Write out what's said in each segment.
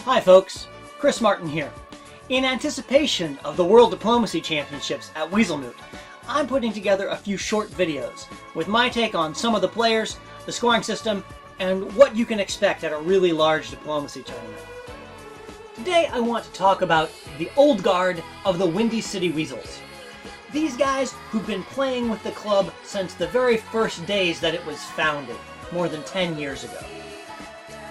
Hi folks, Chris Martin here. In anticipation of the World Diplomacy Championships at WeaselMoot, I'm putting together a few short videos with my take on some of the players, the scoring system, and what you can expect at a really large diplomacy tournament. Today I want to talk about the old guard of the Windy City Weasels. These guys who've been playing with the club since the very first days that it was founded, more than 10 years ago.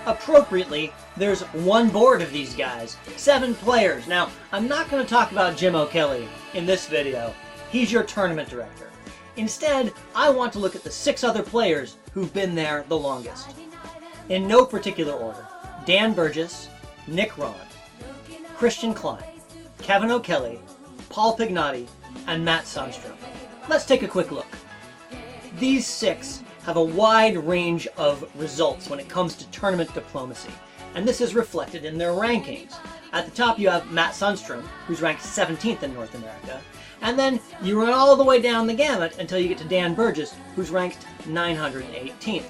Appropriately, there's one board of these guys, 7 players. Now, I'm not going to talk about Jim O'Kelly in this video. He's your tournament director. Instead, I want to look at the 6 other players who've been there the longest. In no particular order: Dan Burgess, Nick Ron, Christian Klein, Kevin O'Kelly, Paul Pignotti, and Matt Sundstrom. Let's take a quick look. These 6 have a wide range of results when it comes to tournament diplomacy, and this is reflected in their rankings. At the top you have Matt Sundstrom, who's ranked 17th in North America, and then you run all the way down the gamut until you get to Dan Burgess, who's ranked 918th.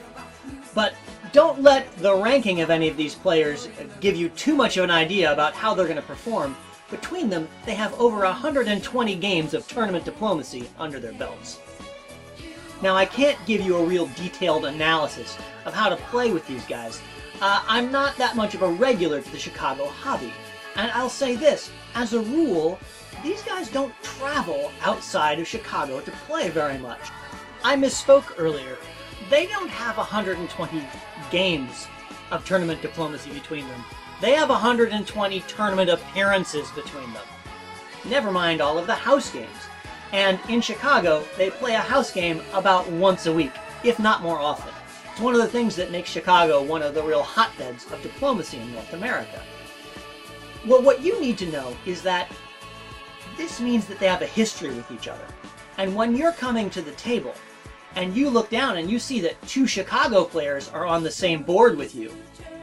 But don't let the ranking of any of these players give you too much of an idea about how they're going to perform. Between them, they have over 120 games of tournament diplomacy under their belts. Now, I can't give you a real detailed analysis of how to play with these guys. I'm not that much of a regular to the Chicago hobby. And I'll say this, as a rule, these guys don't travel outside of Chicago to play very much. I misspoke earlier. They don't have 120 games of tournament diplomacy between them. They have 120 tournament appearances between them. Never mind all of the house games. And in Chicago, they play a house game about once a week, if not more often. It's one of the things that makes Chicago one of the real hotbeds of diplomacy in North America. Well, what you need to know is that this means that they have a history with each other. And when you're coming to the table, and you look down and you see that 2 Chicago players are on the same board with you,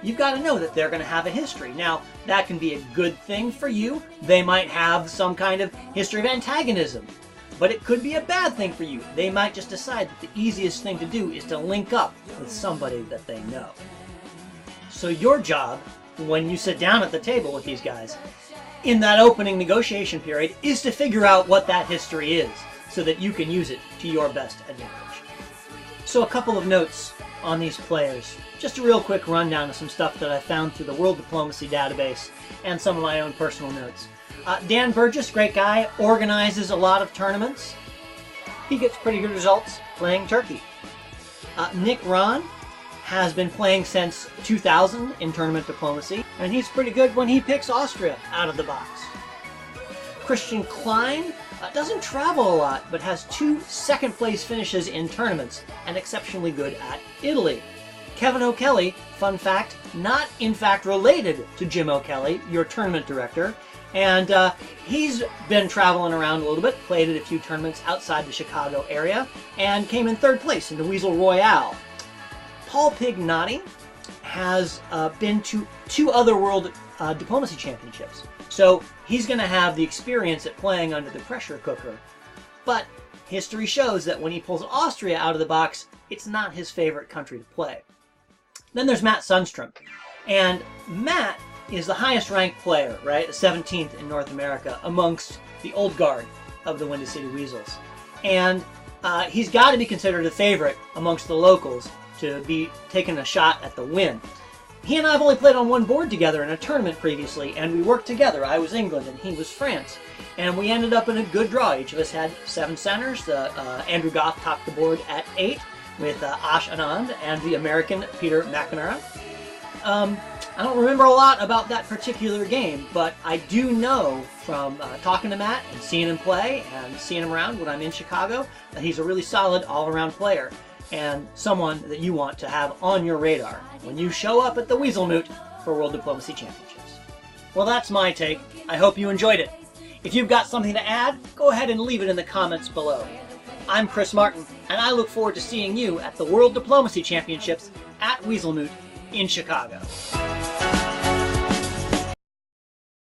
you've got to know that they're going to have a history. Now, that can be a good thing for you. They might have some kind of history of antagonism. But it could be a bad thing for you. They might just decide that the easiest thing to do is to link up with somebody that they know. So your job, when you sit down at the table with these guys, in that opening negotiation period, is to figure out what that history is, so that you can use it to your best advantage. So a couple of notes on these players. Just a real quick rundown of some stuff that I found through the World Diplomacy database and some of my own personal notes. Dan Burgess, great guy, organizes a lot of tournaments. He gets pretty good results playing Turkey. Nick Ron has been playing since 2000 in tournament diplomacy, and he's pretty good when he picks Austria out of the box. Christian Klein doesn't travel a lot, but has 2 second-place finishes in tournaments and exceptionally good at Italy. Kevin O'Kelly, fun fact, not in fact related to Jim O'Kelly, your tournament director, and he's been traveling around a little bit, played at a few tournaments outside the Chicago area, and came in 3rd place in the Weasel Royale. Paul Pignotti has been to 2 other World Diplomacy Championships, so he's going to have the experience at playing under the pressure cooker. But history shows that when he pulls Austria out of the box, it's not his favorite country to play. Then there's Matt Sundstrom, and Matt is the highest ranked player, right? 17th in North America amongst the old guard of the Windy City Weasels. And he's got to be considered a favorite amongst the locals to be taking a shot at the win. He and I have only played on one board together in a tournament previously, and we worked together. I was England and he was France. And we ended up in a good draw. Each of us had 7 centers. Andrew Goff topped the board at 8 with Ash Anand and the American Peter McNamara. I don't remember a lot about that particular game, but I do know from talking to Matt and seeing him play and seeing him around when I'm in Chicago that he's a really solid all-around player and someone that you want to have on your radar when you show up at the WeaselMoot for World Diplomacy Championships. Well, that's my take. I hope you enjoyed it. If you've got something to add, go ahead and leave it in the comments below. I'm Chris Martin, and I look forward to seeing you at the World Diplomacy Championships at WeaselMoot in Chicago.